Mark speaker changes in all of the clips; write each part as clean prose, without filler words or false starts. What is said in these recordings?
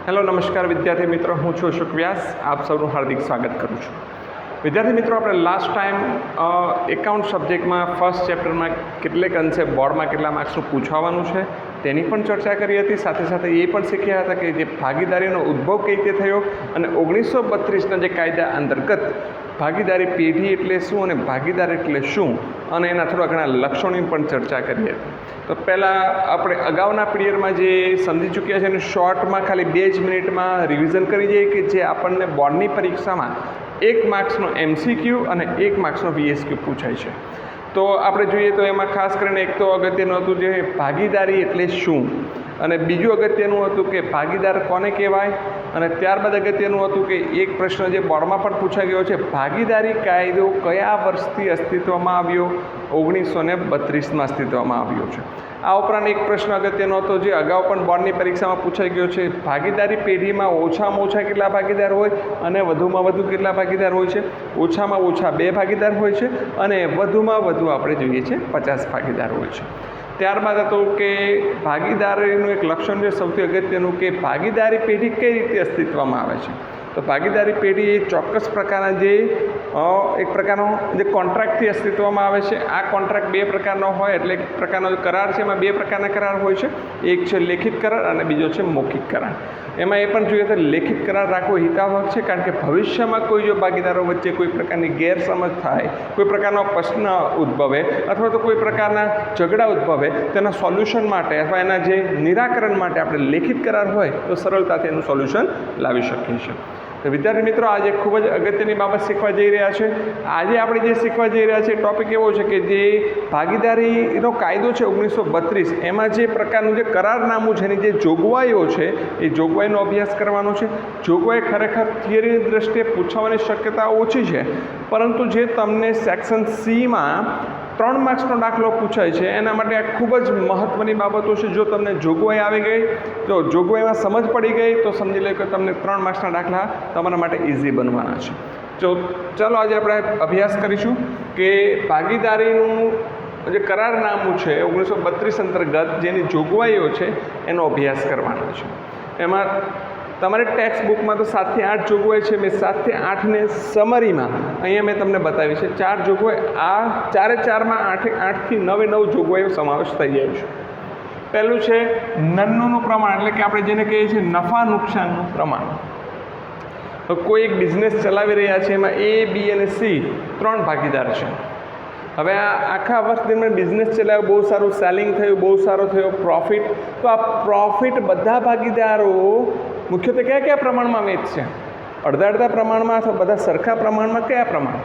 Speaker 1: Hello નમસ્કાર વિદ્યાર્થી મિત્રો, હું છું અશોક વ્યાસ. આપ સૌનું હાર્દિક સ્વાગત કરું છું. વિદ્યાર્થી મિત્રો, આપણે લાસ્ટ ટાઈમ એકાઉન્ટ સબ્જેક્ટમાં ફર્સ્ટ ચેપ્ટરમાં કેટલેક અંશે બોર્ડમાં કેટલા માર્ક્સનું પૂછવાનું છે તેની પણ ચર્ચા કરી હતી. સાથે સાથે એ પણ શીખ્યા હતા કે જે ભાગીદારીનો ઉદ્ભવ કઈ રીતે થયો અને 1932ના જે કાયદા અંતર્ગત ભાગીદારી પેઢી એટલે શું અને ભાગીદાર એટલે શું અને એના થોડા ઘણા લક્ષણોની પણ ચર્ચા કરી હતી. તો પહેલાં આપણે અગાઉના પીરિયડમાં જે સમજી ચૂક્યા છે એનું શોર્ટમાં ખાલી 2 જ મિનિટમાં રિવિઝન કરી જઈએ કે જે આપણને બોર્ડની પરીક્ષામાં 1 માર્ક્સનો MCQ અને 1 માર્ક્સનો VSQ પૂછાય છે. તો આપણે જોઈએ તો એમાં ખાસ કરીને એક તો અગત્યનું હતું જે ભાગીદારી એટલે શું, અને બીજું અગત્યનું હતું કે ભાગીદાર કોને કહેવાય, અને ત્યારબાદ અગત્યનું હતું કે એક પ્રશ્ન જે બોર્ડમાં પણ પૂછાઈ ગયો છે, ભાગીદારી કાયદો કયા વર્ષથી અસ્તિત્વમાં આવ્યો? 1932માં અસ્તિત્વમાં આવ્યો છે. આ ઉપરાંત એક પ્રશ્ન અગત્યનો હતો જે અગાઉ પણ બોર્ડની પરીક્ષામાં પૂછાઈ ગયો છે, ભાગીદારી પેઢીમાં ઓછામાં ઓછા કેટલા ભાગીદાર હોય અને વધુમાં વધુ કેટલા ભાગીદાર હોય છે? ઓછામાં ઓછા 2 ભાગીદાર હોય છે અને વધુમાં વધુ આપણે જોઈએ છે 50 ભાગીદાર હોય છે. ત્યારબાદ હતું કે ભાગીદારીનું એક લક્ષણ છે સૌથી અગત્યનું કે ભાગીદારી પેઢી કઈ રીતે અસ્તિત્વમાં આવે છે. તો ભાગીદારી પેઢી એ ચોક્કસ પ્રકારના જે એક પ્રકારનો જે કોન્ટ્રાક્ટથી અસ્તિત્વમાં આવે છે. આ કોન્ટ્રાક્ટ 2 પ્રકારનો હોય, એટલે એક પ્રકારનો કરાર છે, એમાં 2 પ્રકારના કરાર હોય છે. એક છે લેખિત કરાર અને બીજો છે મૌખિક કરાર. એમાં એ પણ જોઈએ તો લેખિત કરાર રાખવો હિતાવહ છે, કારણ કે ભવિષ્યમાં કોઈ જો ભાગીદારો વચ્ચે કોઈ પ્રકારની ગેરસમજ થાય, કોઈ પ્રકારનો પ્રશ્ન ઉદ્ભવે અથવા તો કોઈ પ્રકારના ઝઘડા ઉદ્ભવે તેના સોલ્યુશન માટે અથવા એના જે નિરાકરણ માટે આપણે લેખિત કરાર હોય તો સરળતાથી એનું સોલ્યુશન લાવી શકીએ છીએ. તો વિદ્યાર્થી મિત્રો, આજે ખૂબ જ અગત્યની બાબત શીખવા જઈ રહ્યા છે. આજે આપણે જે શીખવા જઈ રહ્યા છે ટોપિક એવો છે કે જે ભાગીદારીનો કાયદો છે 1932, એમાં જે પ્રકારનું જે કરારનામું છે એની જે જોગવાઈઓ છે એ જોગવાઈનો અભ્યાસ કરવાનો છે. જોગવાઈ ખરેખર થિયરીની દ્રષ્ટિએ પૂછવાની શક્યતા ઓછી છે, પરંતુ જે તમને સેક્શન Cમાં 3 માર્ક્સનો દાખલો પૂછાય છે એના માટે આ ખૂબ જ મહત્ત્વની બાબતો છે. જો તમને જોગવાઈ આવી ગઈ, તો જોગવાઈમાં સમજ પડી ગઈ તો સમજી લો કે તમને 3 માર્ક્સના દાખલા તમારા માટે ઇઝી બનવાના છે. ચાલો આજે આપણે અભ્યાસ કરીશું કે ભાગીદારીનું જે કરારનામું છે 1932 અંતર્ગત જેની જોગવાઈઓ છે એનો અભ્યાસ કરવાનો છે. એમાં તમારી ટેક્સ્ટ બુકમાં તો 7 થી 8 જોગવાઈ છે. મેં 7 થી 8ને સમરીમાં અહીંયા મેં તમને બતાવી છે. 4 જોગવાઈ, આ 4માં 8 થી 9 જોગવાઈઓ સમાવેશ થઈ જાય છે. પહેલું છે નન્નુનું પ્રમાણ, એટલે કે આપણે જેને કહીએ છીએ નફા નુકસાનનું પ્રમાણ. તો કોઈ એક બિઝનેસ ચલાવી રહ્યા છે, એમાં A, B અને C 3 ભાગીદાર છે. હવે આ આખા વર્ષ દરમિયાન બિઝનેસ ચલાવ્યો, બહુ સારું સેલિંગ થયું, બહુ સારો થયો પ્રોફિટ. તો આ પ્રોફિટ બધા ભાગીદારો મુખ્યત્વે કયા પ્રમાણમાં વેચશે? અડધા પ્રમાણમાં અથવા બધા સરખા પ્રમાણમાં? કયા પ્રમાણ?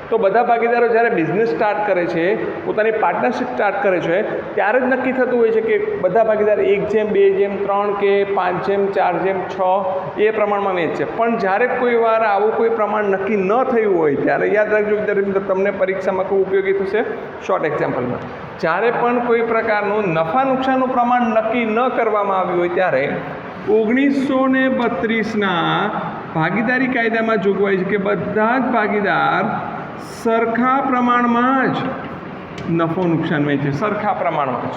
Speaker 1: તો બધા ભાગીદારો જ્યારે બિઝનેસ સ્ટાર્ટ કરે છે, પોતાની પાર્ટનરશિપ સ્ટાર્ટ કરે છે, ત્યારે જ નક્કી થતું હોય છે કે બધા ભાગીદાર 1:2:3 કે 5:4:6 એ પ્રમાણમાં વેચશે. પણ જ્યારે કોઈ વાર આવું કોઈ પ્રમાણ નક્કી ન થયું હોય ત્યારે યાદ રાખજો વિદ્યાર્થી મિત્રો, તમને પરીક્ષામાં ખૂબ ઉપયોગી થશે. શોર્ટ એક્ઝામ્પલમાં જ્યારે પણ કોઈ પ્રકારનું નફા નુકસાનનું પ્રમાણ નક્કી ન કરવામાં આવ્યું હોય ત્યારે 1932ના ભાગીદારી કાયદામાં જોગવાઈ છે કે બધા જ ભાગીદાર સરખા પ્રમાણમાં જ નફો નુકસાન વહેંચે, સરખા પ્રમાણમાં જ.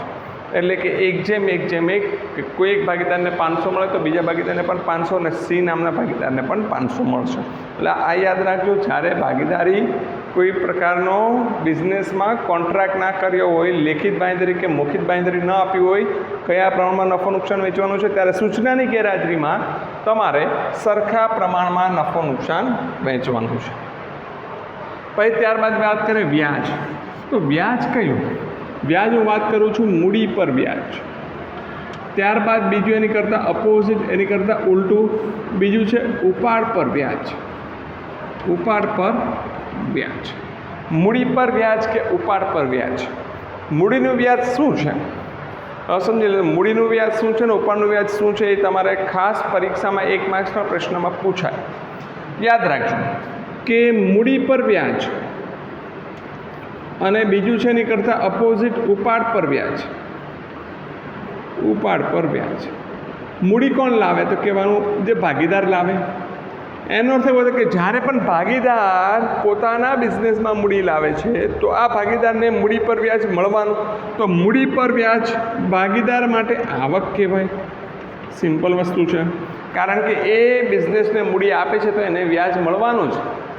Speaker 1: એટલે કે 1:1 કે કોઈ એક ભાગીદારને 500 મળે તો બીજા ભાગીદારને પણ 500 અને C નામના ભાગીદારને પણ 500 મળશે. એટલે આ યાદ રાખજો, જ્યારે ભાગીદારી કોઈ પ્રકારનો બિઝનેસમાં કોન્ટ્રાક્ટ ના કર્યો હોય, લેખિત બાંયધરી કે મૌખિક બાંયધરી ન આપી હોય, કયા પ્રમાણમાં નફો નુકસાન વેચવાનું છે, ત્યારે સૂચનાની ગેરહાજરીમાં તમારે સરખા પ્રમાણમાં નફો નુકસાન વેચવાનું છે. પછી ત્યારબાદ વાત કરીએ વ્યાજ. તો વ્યાજ કયું? વ્યાજ હું વાત કરું છું મૂડી પર વ્યાજ. ત્યારબાદ બીજું એની કરતાં અપોઝિટ, એની કરતાં ઉલટું બીજું છે ઉપાડ પર વ્યાજ. ઉપાડ પર વ્યાજ, મૂડી પર વ્યાજ કે ઉપાડ પર વ્યાજ. મૂડીનું વ્યાજ શું છે સમજી લો. મૂડીનું વ્યાજ શું છે ને ઉપાડનું વ્યાજ શું છે એ તમારે ખાસ પરીક્ષામાં 1 માર્ક્સના પ્રશ્નમાં પૂછાય. યાદ રાખજો કે મૂડી પર વ્યાજ અને બીજું છે એની કરતાં અપોઝિટ ઉપાડ પર વ્યાજ. ઉપાડ પર વ્યાજ. મૂડી કોણ લાવે? તો કહેવાનું જે ભાગીદાર લાવે. એનો અર્થ એવો કે જ્યારે પણ ભાગીદાર પોતાના બિઝનેસમાં મૂડી લાવે છે તો આ ભાગીદારને મૂડી પર વ્યાજ મળવાનું. તો મૂડી પર વ્યાજ ભાગીદાર માટે આવક કહેવાય. સિમ્પલ વસ્તુ છે, કારણ કે એ બિઝનેસને મૂડી આપે છે તો એને વ્યાજ મળવાનું જ,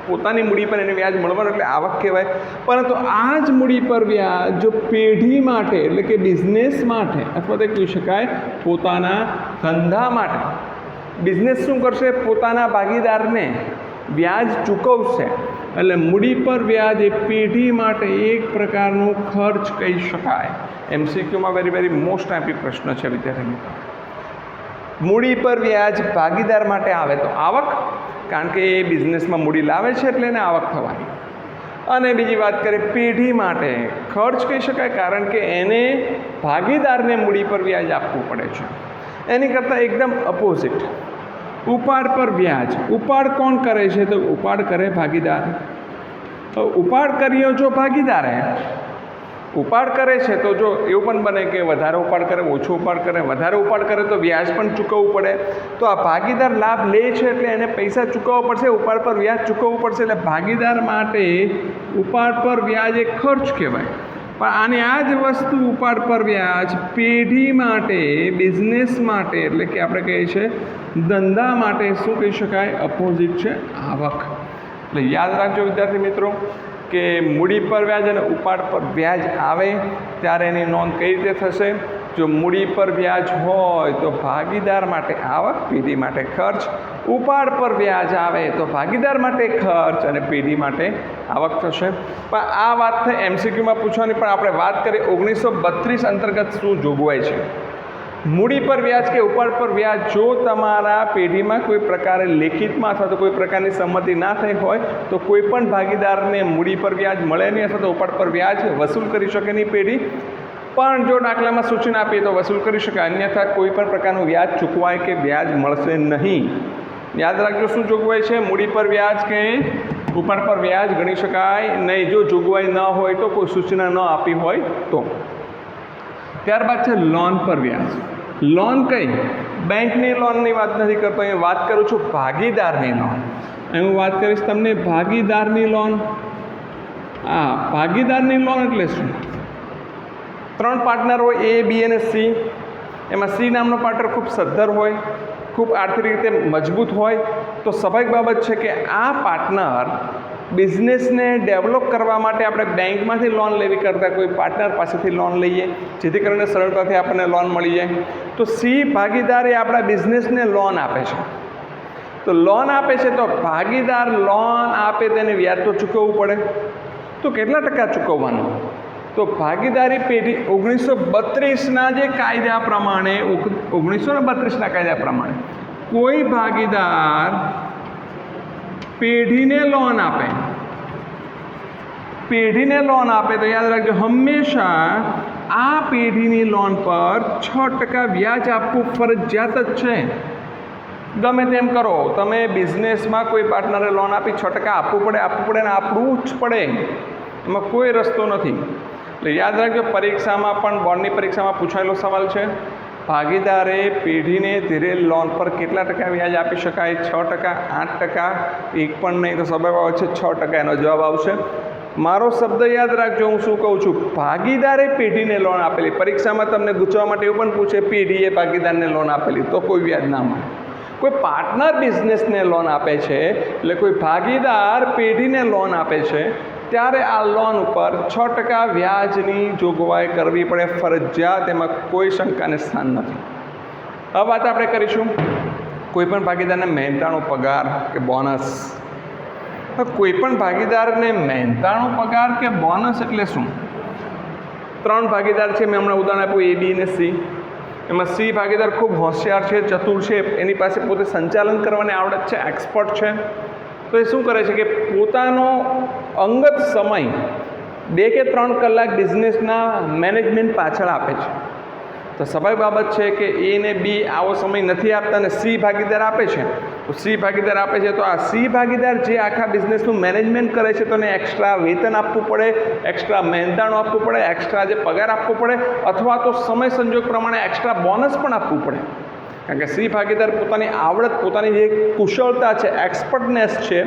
Speaker 1: પોતાની મૂડી પર એને વ્યાજ મળવાનું એટલે આવક કહેવાય. પરંતુ આ જ મૂડી પર વ્યાજ જો પેઢી માટે એટલે કે બિઝનેસ માટે અથવા તો કહી શકાય પોતાના ધંધા માટે બિઝનેસ શું કરશે, પોતાના ભાગીદારને વ્યાજ ચૂકવશે. એટલે મૂડી પર વ્યાજ એ પેઢી માટે એક પ્રકારનો ખર્ચ કહી શકાય. MCQમાં વેરી મોસ્ટ આઈપી પ્રશ્ન છે વિદ્યાર્થી મિત્રો. મૂડી પર વ્યાજ ભાગીદાર માટે આવે તો આવક, કારણ કે એ બિઝનેસમાં મૂડી લાવે છે એટલે એને આવક થવાની. અને બીજી વાત કરીએ પેઢી માટે ખર્ચ કહી શકાય, કારણ કે એને ભાગીદારને મૂડી પર વ્યાજ આપવું પડે છે. એની કરતાં એકદમ અપોઝિટ ઉપાડ પર વ્યાજ. ઉપાડ કોણ કરે છે તો ઉપાડ કરે ભાગીદાર. ઉપાડ કર્યો જો ભાગીદારે ઉપાડ કરે છે તો જો એવું પણ બને કે વધારે ઉપાડ કરે, ઓછો ઉપાડ કરે, વધારે ઉપાડ કરે તો વ્યાજ પણ ચૂકવવું પડે. તો આ ભાગીદાર લાભ લે છે એટલે એને પૈસા ચૂકવવા પડશે, ઉપાડ પર વ્યાજ ચૂકવવું પડશે. એટલે ભાગીદાર માટે ઉપાડ પર વ્યાજ એક ખર્ચ કહેવાય. પણ આની આ જ વસ્તુ ઉપાડ પર વ્યાજ પેઢી માટે, બિઝનેસ માટે એટલે કે આપણે કહીએ છીએ ધંધા માટે શું કહી શકાય, અપોઝિટ છે આવક. એટલે યાદ રાખજો વિદ્યાર્થી મિત્રો કે મૂડી પર વ્યાજ અને ઉપાડ પર વ્યાજ આવે ત્યારે એની નોંધ કઈ રીતે થશે. જો મૂડી પર વ્યાજ હોય તો ભાગીદાર માટે આવક, પેઢી માટે ખર્ચ. ઉપાડ પર વ્યાજ આવે તો ભાગીદાર માટે ખર્ચ અને પેઢી માટે આવક થશે. પણ આ વાત MCQમાં પૂછવાની, પણ આપણે વાત કરીએ 1932 અંતર્ગત શું જોગવાઈ છે. મૂડી પર વ્યાજ કે ઉપાડ પર વ્યાજ જો તમારા પેઢીમાં કોઈ પ્રકારે લેખિતમાં અથવા તો કોઈ પ્રકારની સંમતિ ના થઈ હોય તો કોઈ પણ ભાગીદારને મૂડી પર વ્યાજ મળે નહીં અથવા તો ઉપાડ પર વ્યાજ વસૂલ કરી શકે નહીં પેઢી. પણ જો દાખલામાં સૂચના આપીએ તો વસૂલ કરી શકે, અન્યથા કોઈ પણ પ્રકારનું વ્યાજ ચૂકવાય કે વ્યાજ મળશે નહીં. યાદ રાખજો શું જોગવાઈ છે, મૂડી પર વ્યાજ કે ઉપાડ પર વ્યાજ ગણી શકાય નહીં જો જોગવાઈ ન હોય તો, કોઈ સૂચના ન આપી હોય તો. ત્યારબાદ છે લોન પર વ્યાજ. લોન કઈ, બેંકની લોનની વાત નથી કરતો, અહીં વાત કરું છું ભાગીદારની લોન. અહીં હું વાત કરીશ તમને ભાગીદારની લોન. ભાગીદારની લોન એટલે શું? 3 પાર્ટનર હોય A, B અને C. એમાં C નામનો પાર્ટનર ખૂબ સદ્ધર હોય, ખૂબ આર્થિક રીતે મજબૂત હોય. તો સ્વાભાવિક બાબત છે કે આ પાર્ટનર બિઝનેસને ડેવલપ કરવા માટે આપણે બેંકમાંથી લોન લેવી કરતાં કોઈ પાર્ટનર પાસેથી લોન લઈએ જેથી કરીને સરળતાથી આપણને લોન મળી જાય. તો C ભાગીદાર એ આપણા બિઝનેસને લોન આપે છે. તો લોન આપે છે તો ભાગીદાર લોન આપે તેને વ્યાજ તો ચૂકવવું પડે. તો કેટલા ટકા ચૂકવવાનું? તો ભાગીદારી પેઢી 1932ના જે કાયદા પ્રમાણે 1932ના કાયદા પ્રમાણે કોઈ ભાગીદાર પેઢીને લોન આપે તો યાદ રાખજો હંમેશા આ પેઢીની લોન પર 6% વ્યાજ આપવું ફરજિયાત જ છે. ગમે તેમ કરો તમે બિઝનેસમાં કોઈ પાર્ટનરે લોન આપી 6% આપવું પડે ને આપવું જ પડે, એમાં કોઈ રસ્તો નથી. એટલે યાદ રાખજો પરીક્ષામાં પણ બોર્ડની પરીક્ષામાં પૂછાયેલો સવાલ છે, ભાગીદારે પેઢીને ધીરે લોન પર કેટલા ટકા વ્યાજ આપી શકાય? 6%, 8%, એક પણ નહીં તો સ્વાભાવિક છે 6% એનો જવાબ આવશે. મારો શબ્દ યાદ રાખજો, હું શું કહું છું, ભાગીદારે પેઢીને લોન આપેલી. પરીક્ષામાં તમને પૂછવા માટે એવું પણ પૂછે પેઢીએ ભાગીદારને લોન આપેલી તો કોઈ વ્યાજ ના મળે. કોઈ પાર્ટનર બિઝનેસને લોન આપે છે એટલે કોઈ ભાગીદાર પેઢીને લોન આપે છે ત્યારે આ લોન ઉપર 6% વ્યાજની જોગવાઈ કરવી પડે ફરજિયાત, એમાં કોઈ શંકાને સ્થાન નથી. હવે વાત આપણે કરીશું કોઈ પણ ભાગીદારને મહેનતાણું પગાર કે બોનસ. કોઈ પણ ભાગીદારને મહેનતાણું પગાર કે બોનસ એટલે શું? 3 ભાગીદાર છે, મેં હમણાં ઉદાહરણ આપ્યું A, B અને C. એમાં C ભાગીદાર ખૂબ હોશિયાર છે, ચતુર છે, એની પાસે પોતે સંચાલન કરવાની આવડત છે, એક્સપર્ટ છે. તો એ શું કરે છે કે પોતાનો અંગત સમય 2 કે 3 કલાક બિઝનેસના મેનેજમેન્ટ પાછળ આપે છે. તો સ્વાભાવિક બાબત છે કે A ને B આવો સમય નથી આપતા અને C ભાગીદાર આપે છે. તો C ભાગીદાર આપે છે તો આ C ભાગીદાર જે આખા બિઝનેસનું મેનેજમેન્ટ કરે છે તો એને એક્સ્ટ્રા વેતન આપવું પડે, એક્સ્ટ્રા મહેનતાણું આપવું પડે, એક્સ્ટ્રા જે પગાર આપવો પડે અથવા તો સમય સંજોગ પ્રમાણે એક્સ્ટ્રા બોનસ પણ આપવું પડે. કારણ કે સી ભાગીદાર પોતાની આવડત, પોતાની જે કુશળતા છે, એક્સપર્ટનેસ છે,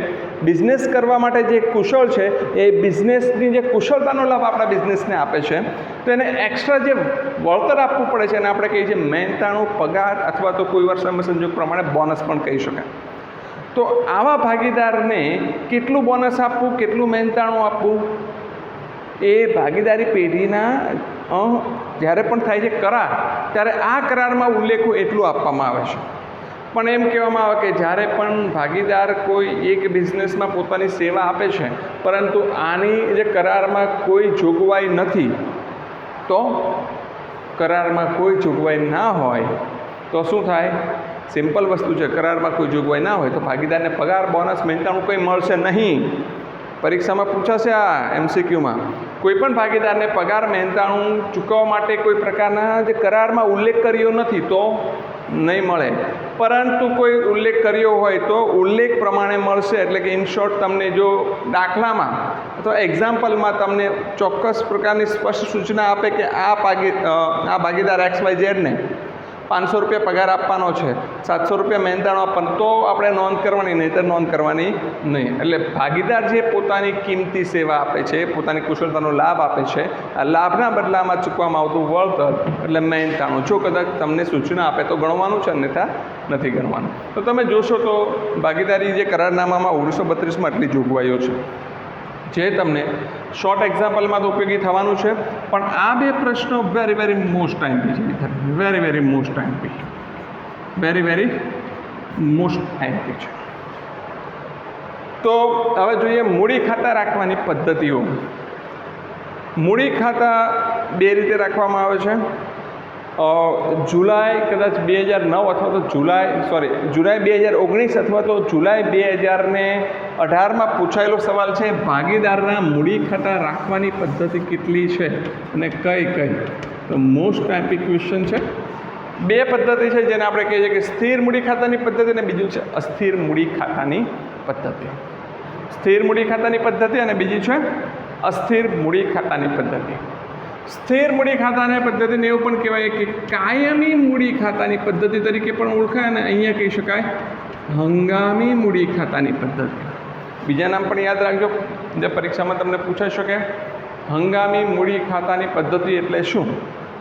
Speaker 1: બિઝનેસ કરવા માટે જે કુશળ છે, એ બિઝનેસની જે કુશળતાનો લાભ આપણા બિઝનેસને આપે છે, તો એને એક્સ્ટ્રા જે વળતર આપવું પડે છે એને આપણે કહીએ છીએ મહેનતાણું પગાર, અથવા તો કોઈ વાર સમય સંજોગ પ્રમાણે બોનસ પણ કહી શકાય. તો આવા ભાગીદારને કેટલું બોનસ આપવું, કેટલું મહેનતાણું આપવું, એ ભાગીદારી પેઢીના જ્યારે પણ થાય છે કરાર, ત્યારે આ કરારમાં ઉલ્લેખો એટલું આપવામાં આવે છે. પણ એમ કહેવામાં આવે કે જ્યારે પણ ભાગીદાર કોઈ એક બિઝનેસમાં પોતાની સેવા આપે છે, પરંતુ આની જે કરારમાં કોઈ જોગવાઈ નથી, તો કરારમાં કોઈ જોગવાઈ ના હોય તો શું થાય? સિમ્પલ વસ્તુ છે, કરારમાં કોઈ જોગવાઈ ના હોય તો ભાગીદારને પગાર, બોનસ, મહેનતાણું કંઈ મળશે નહીં. પરીક્ષામાં પૂછાશે આ MCQમાં, કોઈ પણ ભાગીદારને પગાર, મહેનતાણું ચૂકવવા માટે કોઈ પ્રકારના જે કરારમાં ઉલ્લેખ કર્યો નથી તો નહીં મળે, પરંતુ કોઈ ઉલ્લેખ કર્યો હોય તો ઉલ્લેખ પ્રમાણે મળશે. એટલે કે ઇન શોર્ટ, તમને જો દાખલામાં અથવા એક્ઝામ્પલમાં તમને ચોક્કસ પ્રકારની સ્પષ્ટ સૂચના આપે કે આ ભાગીદાર XYZ ને 500 રૂપિયા પગાર આપવાનો છે, 700 રૂપિયા મહેનતાણું આપવાનું, તો આપણે નોંધ કરવાની, નહીંતર નોંધ કરવાની નહીં. એટલે ભાગીદાર જે પોતાની કિંમતી સેવા આપે છે, પોતાની કુશળતાનો લાભ આપે છે, આ લાભના બદલામાં ચૂકવવામાં આવતું વળતર એટલે મહેનતાણું, જો કદાચ તમને સૂચના આપે તો ગણવાનું છે, અન્યથા નથી ગણવાનું. તો તમે જોશો તો ભાગીદારી જે કરારનામામાં 1932માં આટલી જોગવાઈઓ છે, જે તમને શોર્ટ એક્ઝામ્પલમાં તો ઉપયોગી થવાનું છે. પણ આ બે પ્રશ્નો વેરી મોસ્ટ ટાઈમપી છે મિત્રો, વેરી મોસ્ટ ટાઈમપી, વેરી મોસ્ટ ટાઈમપી છે. તો હવે જોઈએ મૂડી ખાતા રાખવાની પદ્ધતિઓ. મૂડી ખાતા બે રીતે રાખવામાં આવે છે. જુલાઈ કદાચ 2009 અથવા તો જુલાઈ 2019 અથવા તો જુલાઈ 2018માં પૂછાયેલો સવાલ છે, ભાગીદારના મૂડી ખાતા રાખવાની પદ્ધતિ કેટલી છે અને કઈ? તો મોસ્ટ ટાઈપી ક્વેશ્ચન છે. બે પદ્ધતિ છે જેને આપણે કહીએ છીએ કે સ્થિર મૂડી ખાતાની પદ્ધતિ અને બીજું છે અસ્થિર મૂડી ખાતાની પદ્ધતિ. સ્થિર મૂડી ખાતાની પદ્ધતિ અને બીજી છે અસ્થિર મૂડી ખાતાની પદ્ધતિ. સ્થિર મૂડી ખાતાની પદ્ધતિને એવું પણ કહેવાય કે કાયમી મૂડી ખાતાની પદ્ધતિ તરીકે પણ ઓળખાય, અને અહીંયા કહી શકાય હંગામી મૂડી ખાતાની પદ્ધતિ. બીજા નામ પણ યાદ રાખજો, જે પરીક્ષામાં તમને પૂછાઈ શકે. હંગામી મૂડી ખાતાની પદ્ધતિ એટલે શું?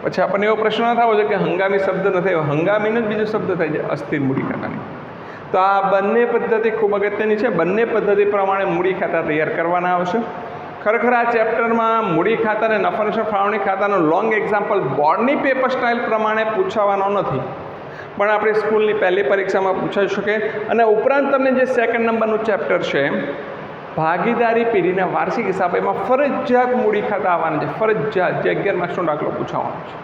Speaker 1: પછી આપણને એવો પ્રશ્ન ન થવો જોઈએ કે હંગામી શબ્દ નથી, હંગામીનો જ બીજો શબ્દ થાય છે અસ્થિર મૂડી ખાતાની. તો આ બંને પદ્ધતિ ખૂબ અગત્યની છે. બંને પદ્ધતિ પ્રમાણે મૂડી ખાતા તૈયાર કરવાના આવશે. ખરેખર આ ચેપ્ટરમાં મૂડી ખાતા અને નફા ફાળવણી ખાતાનો લોંગ એક્ઝામ્પલ બોર્ડની પેપર સ્ટાઇલ પ્રમાણે પૂછાવાનો નથી, પણ આપણી સ્કૂલની પહેલી પરીક્ષામાં પૂછાઈ શકે. અને ઉપરાંત તમને જે સેકન્ડ નંબરનું ચેપ્ટર છે ભાગીદારી પેઢીના વાર્ષિક હિસાબ, એમાં ફરજિયાત મૂડી ખાતા આવવાના છે, ફરજિયાત, જે 11 માર્ક્સનો દાખલો પૂછાવાનો છે.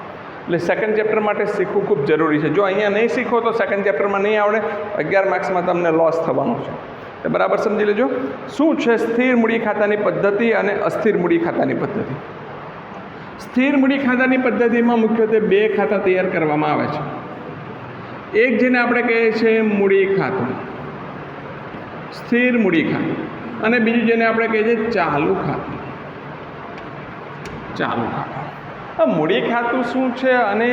Speaker 1: એટલે સેકન્ડ ચેપ્ટર માટે શીખવું ખૂબ જરૂરી છે. જો અહીંયા નહીં શીખો તો સેકન્ડ ચેપ્ટરમાં નહીં આવડે, 11 માર્ક્સમાં તમને લોસ થવાનો છે. બરાબર સમજી લેજો. શું છે સ્થિર મૂડી ખાતાની પદ્ધતિ અને અસ્થિર મૂડી ખાતાની પદ્ધતિ? સ્થિર મૂડી ખાતાની પદ્ધતિમાં મુખ્યત્વે બે ખાતા તૈયાર કરવામાં આવે છે. એક જેને આપણે કહીએ છીએ મૂડી ખાતું, સ્થિર મૂડી ખાતું, અને બીજું જેને આપણે કહીએ છીએ ચાલુ ખાતું. ચાલુ ખાતું. મૂડી ખાતું શું છે અને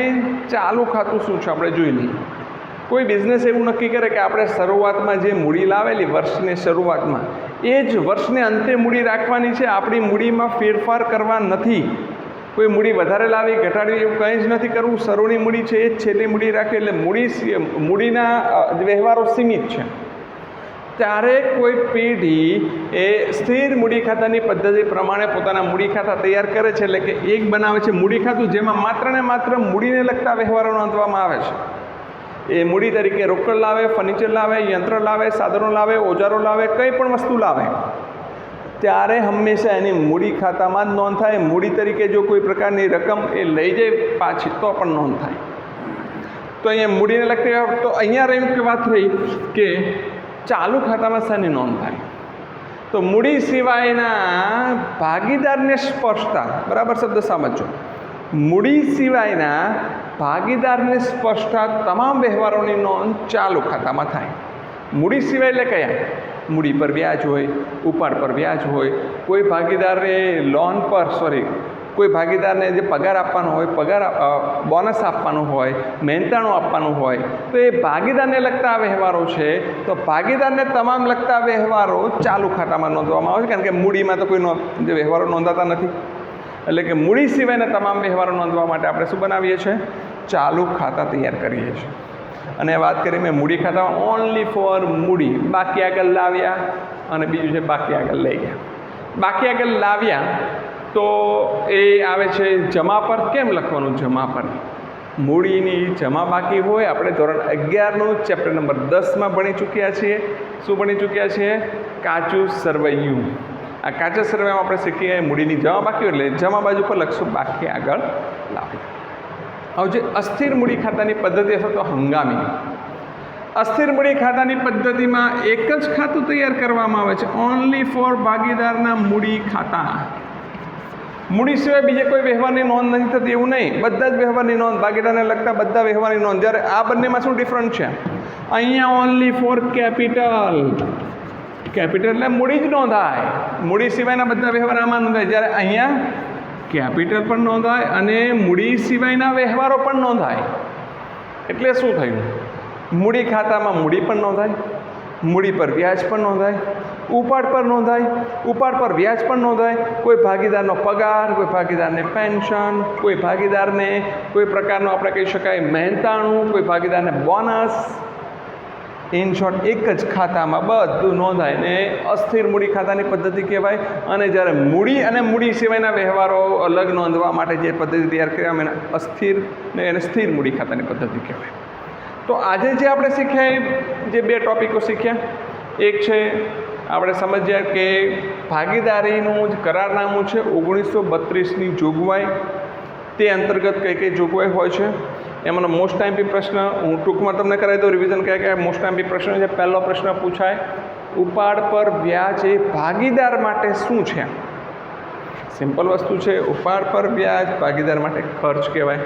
Speaker 1: ચાલુ ખાતું શું છે આપણે જોઈ લઈએ. કોઈ બિઝનેસ એવું નક્કી કરે કે આપણે શરૂઆતમાં જે મૂડી લાવેલી વર્ષની શરૂઆતમાં, એ જ વર્ષને અંતે મૂડી રાખવાની છે, આપણી મૂડીમાં ફેરફાર કરવા નથી. કોઈ મૂડી વધારે લાવી ઘટાડવી એવું કંઈ જ નથી કરવું. શરૂની મૂડી છે એ જ છેલ્લી મૂડી રાખે, એટલે મૂડીના વ્યવહારો સીમિત છે. ત્યારે કોઈ પેઢી એ સ્થિર મૂડી ખાતાની પદ્ધતિ પ્રમાણે પોતાના મૂડી ખાતા તૈયાર કરે છે. એટલે કે એક બનાવે છે મૂડી ખાતું, જેમાં માત્ર ને માત્ર મૂડીને લગતા વ્યવહારો નોંધવામાં આવે છે. એ મૂડી તરીકે રોકડ લાવે, ફર્નિચર લાવે, યંત્ર લાવે, સાધનો લાવે, ઓજારો લાવે, કંઈ પણ વસ્તુ લાવે, ત્યારે હંમેશા એની મૂડી ખાતામાં જ નોંધ થાય. મૂડી તરીકે જો કોઈ પ્રકારની રકમ એ લઈ જાય પાછી તો પણ નોંધ થાય. તો અહીંયા મૂડીને લગતી, તો અહીંયા રહી કે વાત રહી કે ચાલુ ખાતામાં શાની નોંધ થાય? તો મૂડી સિવાયના ભાગીદારને સ્પર્શતા, બરાબર શબ્દ સમજો, મૂડી સિવાયના ભાગીદારને સ્પર્શતા તમામ વ્યવહારોની નોંધ ચાલુ ખાતામાં થાય. મૂડી સિવાય એટલે કયા? મૂડી પર વ્યાજ હોય, ઉપાડ પર વ્યાજ હોય, કોઈ ભાગીદારે કોઈ ભાગીદારને જે પગાર આપવાનો હોય, બોનસ આપવાનું હોય, મહેનતાણું આપવાનું હોય, તો એ ભાગીદારને લગતા વ્યવહારો છે. તો ભાગીદારને તમામ લગતા વ્યવહારો ચાલુ ખાતામાં નોંધવામાં આવે છે, કારણ કે મૂડીમાં તો કોઈ જે વ્યવહારો નોંધાતા નથી. એટલે કે મૂડી સિવાયના તમામ વ્યવહારો નોંધવા માટે આપણે શું બનાવીએ છીએ? ચાલુ ખાતા તૈયાર કરીએ છીએ. અને વાત કરી મેં મૂડી ખાતામાં ઓનલી ફોર મૂડી, બાકી આગળ લાવ્યા અને બીજું છે બાકી આગળ લઈ ગયા. બાકી આગળ લાવ્યા તો એ આવે છે જમા પર. કેમ લખવાનું જમા પર? મૂડીની જમા બાકી હોય. આપણે ધોરણ 11નું ચેપ્ટર નંબર 10માં ભણી ચૂક્યા છીએ. શું ભણી ચૂક્યા છીએ? કાચું સરવૈયું. આ કાચા સરવૈયામાં આપણે શીખીએ મૂડીની જમા બાકી એટલે જમા બાજુ પર લખશું બાકી આગળ લાવ્યા. હવે જે અસ્થિર મૂડી ખાતાની પદ્ધતિ હશે તો હંગામી. અસ્થિર મૂડી ખાતાની પદ્ધતિમાં એક જ ખાતું તૈયાર કરવામાં આવે છે, ઓનલી ફોર ભાગીદારના મૂડી ખાતા. મૂડી સિવાય બીજે કોઈ વ્યવહારની નોંધ નથી થતી એવું નહીં. બધા જ વ્યવહારની નોંધ, ભાગીદારને લગતા બધા વ્યવહારની નોંધ. જ્યારે આ બંનેમાં શું ડિફરન્સ છે? અહીંયા ઓનલી ફોર કેપિટલ. કેપિટલ એટલે મૂડી જ નોંધાય, મૂડી સિવાયના બધા વ્યવહાર આમાં નોંધાય. જ્યારે અહીંયા કેપિટલ પણ નોંધાય અને મૂડી સિવાયના વ્યવહારો પણ નોંધાય. એટલે શું થયું? મૂડી ખાતામાં મૂડી પણ નોંધાય, મૂડી પર વ્યાજ પણ નોંધાય, ઉપાડ પર નોંધાય, ઉપાડ પર વ્યાજ પણ નોંધાય. કોઈ ભાગીદારનો પગાર, કોઈ ભાગીદારને પેન્શન, કોઈ ભાગીદારને કોઈ પ્રકારનું આપણે કહી શકાય મહેનતાણું, કોઈ ભાગીદારને બોનસ. ઇન શોર્ટ એક જ ખાતામાં બધું નોંધાય ને અસ્થિર મૂડી ખાતાની પદ્ધતિ કહેવાય. અને જ્યારે મૂડી અને મૂડી સિવાયના વ્યવહારો અલગ નોંધવા માટે જે પદ્ધતિ તૈયાર કરવામાં એને અસ્થિર ને એને સ્થિર મૂડી ખાતાની પદ્ધતિ કહેવાય. તો આજે જે આપણે શીખ્યા જે બે ટોપિકો શીખ્યા, એક છે આપણે સમજ્યા કે ભાગીદારીનું જે કરારનામું છે 1932ની જોગવાઈ, તે અંતર્ગત કઈ કઈ જોગવાઈ હોય છે. એમાંનો મોસ્ટ ટાઈમપી પ્રશ્ન હું ટૂંકમાં તમને કરાવી દઉં, રિવિઝન કયા મોસ્ટ ટાઈમપી પ્રશ્ન છે. પહેલો પ્રશ્ન પૂછાય, ઉપાડ પર વ્યાજ એ ભાગીદાર માટે શું છે? સિમ્પલ વસ્તુ છે. ઉપાડ પર વ્યાજ ભાગીદાર માટે ખર્ચ કહેવાય.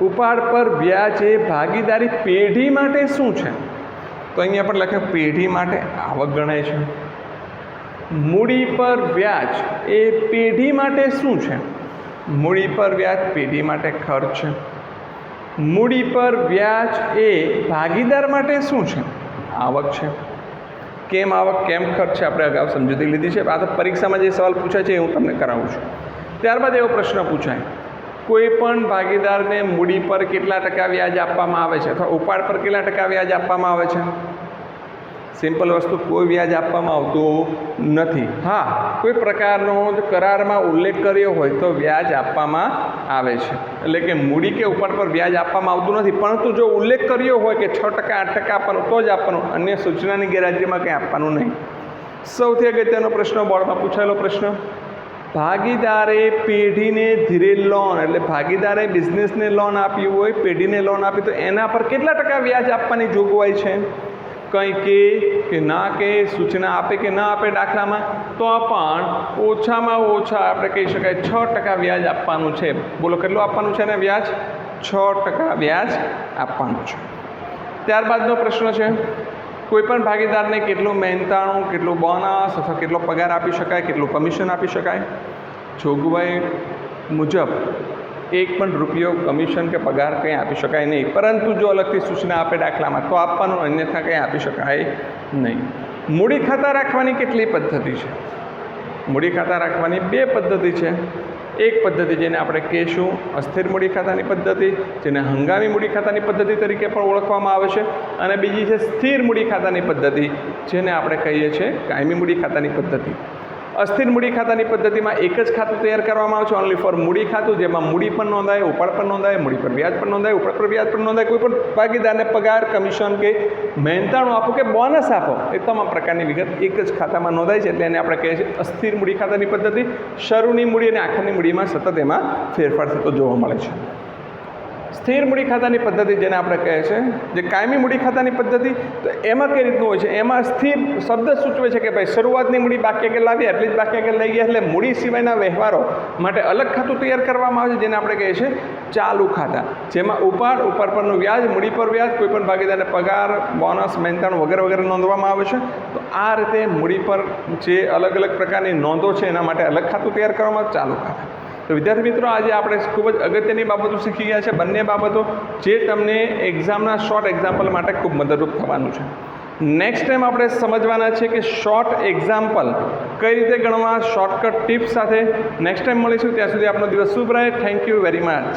Speaker 1: ઉપાડ પર વ્યાજ એ ભાગીદારી પેઢી માટે શું છે? તો અહીંયા પણ લખ્યું પેઢી માટે આવક ગણાય છે. મૂડી પર વ્યાજ એ પેઢી માટે શું છે? મૂડી પર વ્યાજ પેઢી માટે ખર્ચ છે. મૂડી પર વ્યાજ એ ભાગીદાર માટે શું છે? આવક છે. કેમ આવક કેમ ખર્ચ છે આપણે અગાઉ સમજૂતી લીધી છે. આ તો પરીક્ષામાં જે સવાલ પૂછાય છે એ હું તમને કરાવું છું. ત્યારબાદ એવો પ્રશ્ન પૂછાય, કોઈ પણ ભાગીદારને મૂડી પર કેટલા ટકા વ્યાજ આપવામાં આવે છે અથવા ઉપાડ પર કેટલા ટકા વ્યાજ આપવામાં આવે છે? સિમ્પલ વસ્તુ, કોઈ વ્યાજ આપવામાં આવતું નથી. હા, કોઈ પ્રકારનો કરારમાં ઉલ્લેખ કર્યો હોય તો વ્યાજ આપવામાં આવે છે. એટલે કે મૂડી કે ઉપાડ પર વ્યાજ આપવામાં આવતું નથી, પરંતુ જો ઉલ્લેખ કર્યો હોય કે 6%, 8% આપવાનું તો જ આપવાનું, અન્ય સૂચનાની ગેરહાજરીમાં કંઈ આપવાનું નહીં. સૌથી અગત્યનો પ્રશ્ન બોર્ડમાં પૂછાયેલો પ્રશ્ન, ભાગીદારે પેઢીને ધીરે લોન, એટલે ભાગીદારે બિઝનેસને લોન આપી હોય, પેઢીને લોન આપી, તો એના પર કેટલા ટકા વ્યાજ આપવાની જોગવાઈ છે? કંઈ કે ના કે સૂચના આપે કે ના આપે દાખલામાં, તો પણ ઓછામાં ઓછા આપણે કહી શકાય 6% વ્યાજ આપવાનું છે. બોલો કેટલું આપવાનું છે ને વ્યાજ? 6% વ્યાજ આપવાનું છે. ત્યારબાદનો પ્રશ્ન છે, કોઈપણ ભાગીદારને કેટલું મહેનતાણું, કેટલું બોનસ અથવા કેટલો પગાર આપી શકાય, કેટલું કમિશન આપી શકાય? જોગવાઈ મુજબ 1 પણ રૂપિયો કમિશન કે પગાર કંઈ આપી શકાય નહીં, પરંતુ જો અલગથી સૂચના આપે દાખલામાં તો આપવાનું, અન્યથા કંઈ આપી શકાય નહીં. મૂડી ખાતા રાખવાની કેટલી પદ્ધતિ છે? મૂડી ખાતા રાખવાની 2 પદ્ધતિ છે. એક પદ્ધતિ જેને આપણે કહીશું અસ્થિર મૂડી ખાતાની પદ્ધતિ, જેને હંગામી મૂડી ખાતાની પદ્ધતિ તરીકે પણ ઓળખવામાં આવે છે, અને બીજી છે સ્થિર મૂડી ખાતાની પદ્ધતિ, જેને આપણે કહીએ છીએ કાયમી મૂડી ખાતાની પદ્ધતિ. અસ્થિર મૂડી ખાતાની પદ્ધતિમાં એક જ ખાતું તૈયાર કરવામાં આવે છે, ઓનલી ફોર મૂડી ખાતું, જેમાં મૂડી પણ નોંધાય, ઉપાડ પણ નોંધાય, મૂડી પર વ્યાજ પણ નોંધાય, ઉપાડ પર વ્યાજ પણ નોંધાય. કોઈ પણ ભાગીદારને પગાર, કમિશન કે મહેનતાણું આપો કે બોનસ આપો, એ તમામ પ્રકારની વિગત એક જ ખાતામાં નોંધાય છે. એટલે એને આપણે કહીએ છીએ અસ્થિર મૂડી ખાતાની પદ્ધતિ. શરૂની મૂડી અને આખરની મૂડીમાં સતત એમાં ફેરફાર થતો જોવા મળે છે. સ્થિર મૂડી ખાતાની પદ્ધતિ જેને આપણે કહે છે, જે કાયમી મૂડી ખાતાની પદ્ધતિ, તો એમાં કઈ રીતનું હોય છે? એમાં સ્થિર શબ્દ સૂચવે છે કે ભાઈ શરૂઆતની મૂડી બાકી આગળ લાવી એટલી જ બાકી આગળ લઈ ગયા, એટલે મૂડી સિવાયના વ્યવહારો માટે અલગ ખાતું તૈયાર કરવામાં આવે છે, જેને આપણે કહીએ છીએ ચાલુ ખાતા, જેમાં ઉપાડ પરનું વ્યાજ, મૂડી પર વ્યાજ, કોઈપણ ભાગીદારને પગાર, બોનસ, મહેનતાણું વગેરે વગેરે નોંધવામાં આવે છે. તો આ રીતે મૂડી પર જે અલગ અલગ પ્રકારની નોંધો છે એના માટે અલગ ખાતું તૈયાર કરવામાં આવે, ચાલુ ખાતા. તો વિદ્યાર્થી મિત્રો આજે આપણે ખૂબ જ અગત્યની બાબતો શીખી ગયા છે, બંને બાબતો જે તમને એક્ઝામના શોર્ટ એક્ઝામ્પલ માટે ખૂબ મદદરૂપ થવાનું છે. નેક્સ્ટ ટાઈમ આપણે સમજવાના છે કે શોર્ટ એક્ઝામ્પલ કઈ રીતે ગણવા, શોર્ટકટ ટિપ્સ સાથે નેક્સ્ટ ટાઈમ મળીશું. ત્યાં સુધી આપનો દિવસ શુભ રહે. Thank you very much.